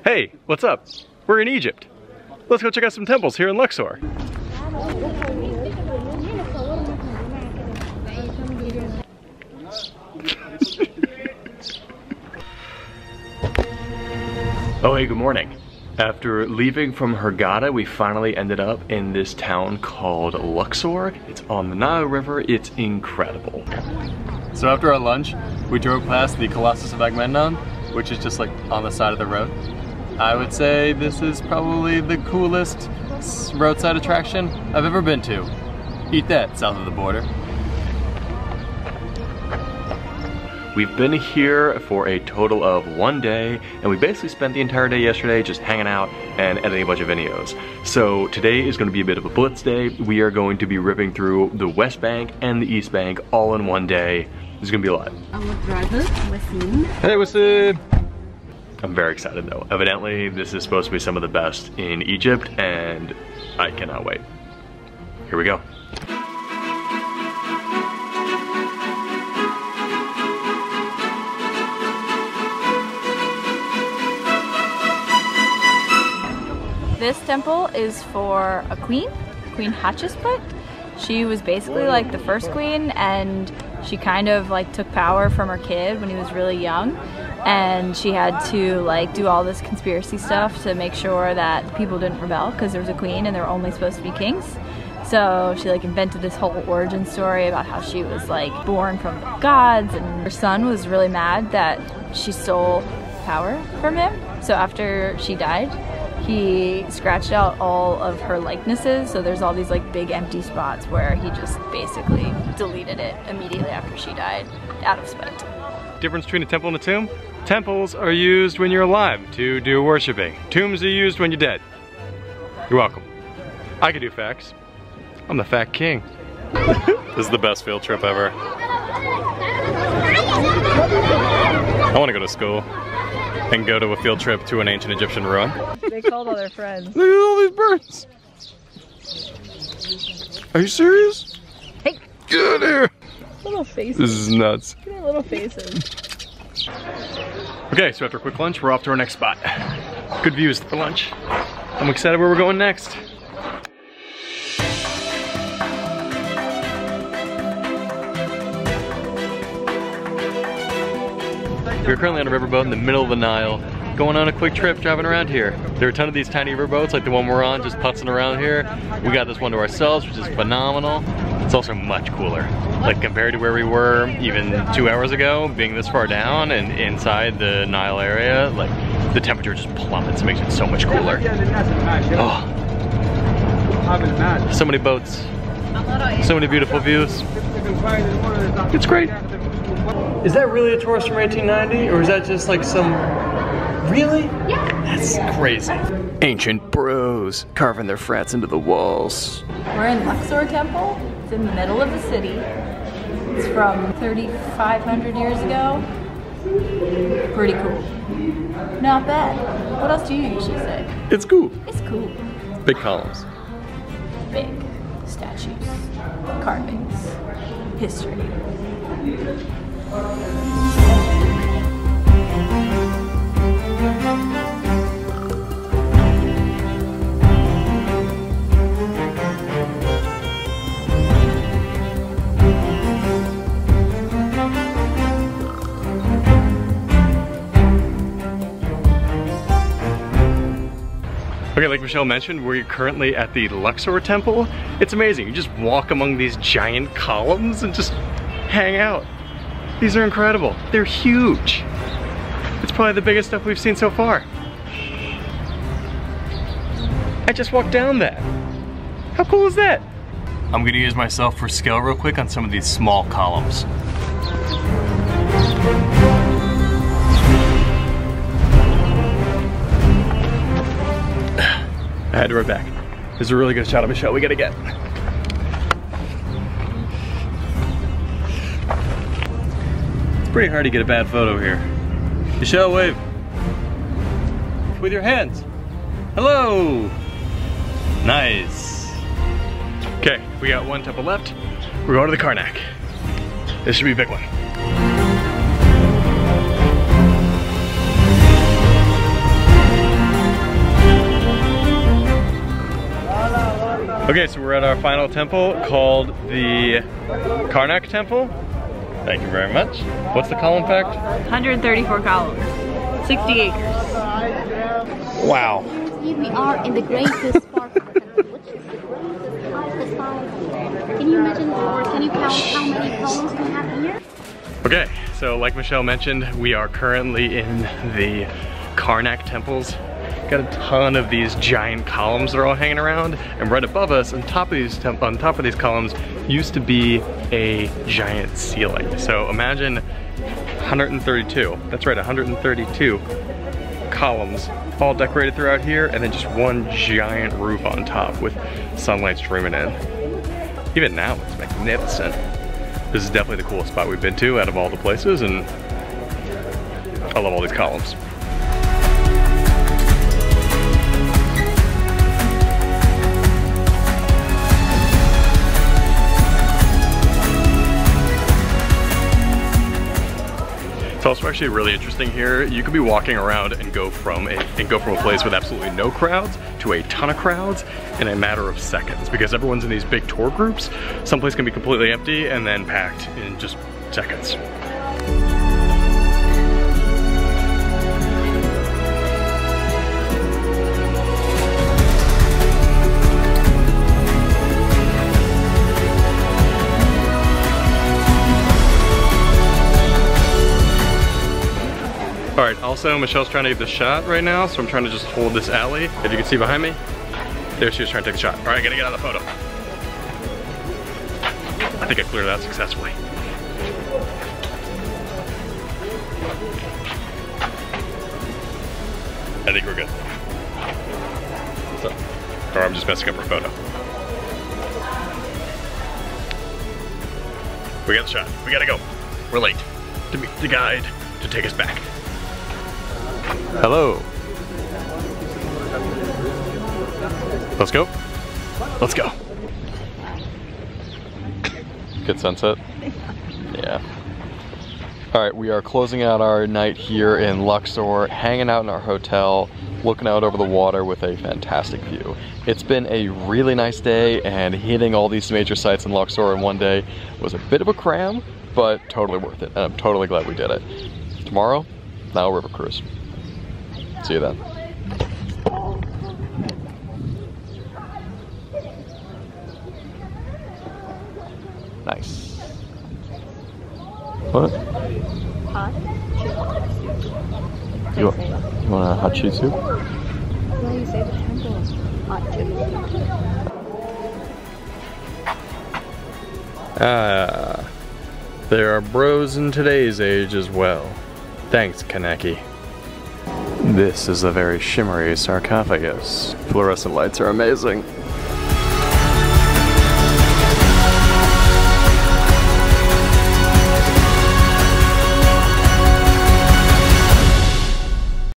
Hey, what's up? We're in Egypt. Let's go check out some temples here in Luxor. Oh, hey, good morning. After leaving from Hurghada, we finally ended up in this town called Luxor. It's on the Nile River. It's incredible. So after our lunch, we drove past the Colossus of Agamemnon, which is just like on the side of the road. I would say this is probably the coolest roadside attraction I've ever been to. Eat that, south of the border. We've been here for a total of 1 day, and we basically spent the entire day yesterday just hanging out and editing a bunch of videos. So today is going to be a bit of a blitz day. We are going to be ripping through the West Bank and the East Bank all in 1 day. This is going to be a lot. Our driver, Wasim. Hey, Wasim! I'm very excited though. Evidently, this is supposed to be some of the best in Egypt, and I cannot wait. Here we go. This temple is for a queen, Queen Hatshepsut. She was basically like the first queen, and she kind of like took power from her kid when he was really young, and she had to like do all this conspiracy stuff to make sure that people didn't rebel because there was a queen and they were only supposed to be kings. So she like invented this whole origin story about how she was like born from the gods, and her son was really mad that she stole power from him. So after she died, he scratched out all of her likenesses, so there's all these like big empty spots where he just basically deleted it immediately after she died, out of spite. Difference between a temple and a tomb? Temples are used when you're alive to do worshiping. Tombs are used when you're dead. You're welcome. I can do facts. I'm the fact king. This is the best field trip ever. I want to go to school and go to a field trip to an ancient Egyptian ruin. They called all their friends. Look at all these birds. Are you serious? Hey! Get out of here! Little faces. This is nuts. Look at their little faces. Okay, so after a quick lunch, we're off to our next spot. Good views for lunch. I'm excited where we're going next. We're currently on a riverboat in the middle of the Nile, going on a quick trip driving around here. There are a ton of these tiny riverboats like the one we're on, just putzing around here. We got this one to ourselves, which is phenomenal. It's also much cooler. Like compared to where we were even 2 hours ago, being this far down and inside the Nile area, like the temperature just plummets. It makes it so much cooler. Oh. So many boats, so many beautiful views. It's great. Is that really a tourist from 1890, or is that just like some... Really? Yeah. That's crazy. Ancient bros carving their frats into the walls. We're in Luxor Temple. It's in the middle of the city. It's from 3,500 years ago. Pretty cool. Not bad. What else do you usually say? It's cool. It's cool. Big columns. Big statues, carvings, history. Okay, like Michelle mentioned, we're currently at the Luxor Temple. It's amazing. You just walk among these giant columns and just hang out. These are incredible. They're huge. It's probably the biggest stuff we've seen so far. I just walked down that. How cool is that? I'm gonna use myself for scale real quick on some of these small columns. I had to run back. There's a really good shot of Michelle we gotta get. It's pretty hard to get a bad photo here. Michelle, wave. With your hands. Hello. Nice. Okay, we got one temple left. We're going to the Karnak. This should be a big one. Okay, so we're at our final temple called the Karnak Temple. Thank you very much. What's the column fact? 134 columns, 60 acres. Wow. We are in the greatest part of the temple, which is the greatest part of the size. Can you imagine, or can you count how many columns we have here? Okay, so like Michelle mentioned, we are currently in the Karnak temples. Got a ton of these giant columns that are all hanging around, and right above us, on top of these columns, used to be a giant ceiling. So imagine 132. That's right, 132 columns, all decorated throughout here, and then just one giant roof on top with sunlight streaming in. Even now, it's magnificent. This is definitely the coolest spot we've been to out of all the places, and I love all these columns. It's also actually really interesting here. You could be walking around and go from a place with absolutely no crowds to a ton of crowds in a matter of seconds, because everyone's in these big tour groups. Some place can be completely empty and then packed in just seconds. All right, also Michelle's trying to get the shot right now, so I'm trying to just hold this alley. If you can see behind me, there she is trying to take the shot. All right, gotta get out of the photo. I think I cleared it out successfully. I think we're good. So, or I'm just messing up her photo. We got the shot, we gotta go. We're late to meet the guide to take us back. Hello. Let's go. Let's go. Good sunset. Yeah. All right, we are closing out our night here in Luxor, hanging out in our hotel, looking out over the water with a fantastic view. It's been a really nice day, and hitting all these major sites in Luxor in one day was a bit of a cram, but totally worth it, and I'm totally glad we did it. Tomorrow, Nile River cruise. See you then. Nice. What? Hot You want a hot cheese soup? No, you say the temple is hot too. Ah, there are bros in today's age as well. Thanks, Kaneki. This is a very shimmery sarcophagus. Fluorescent lights are amazing.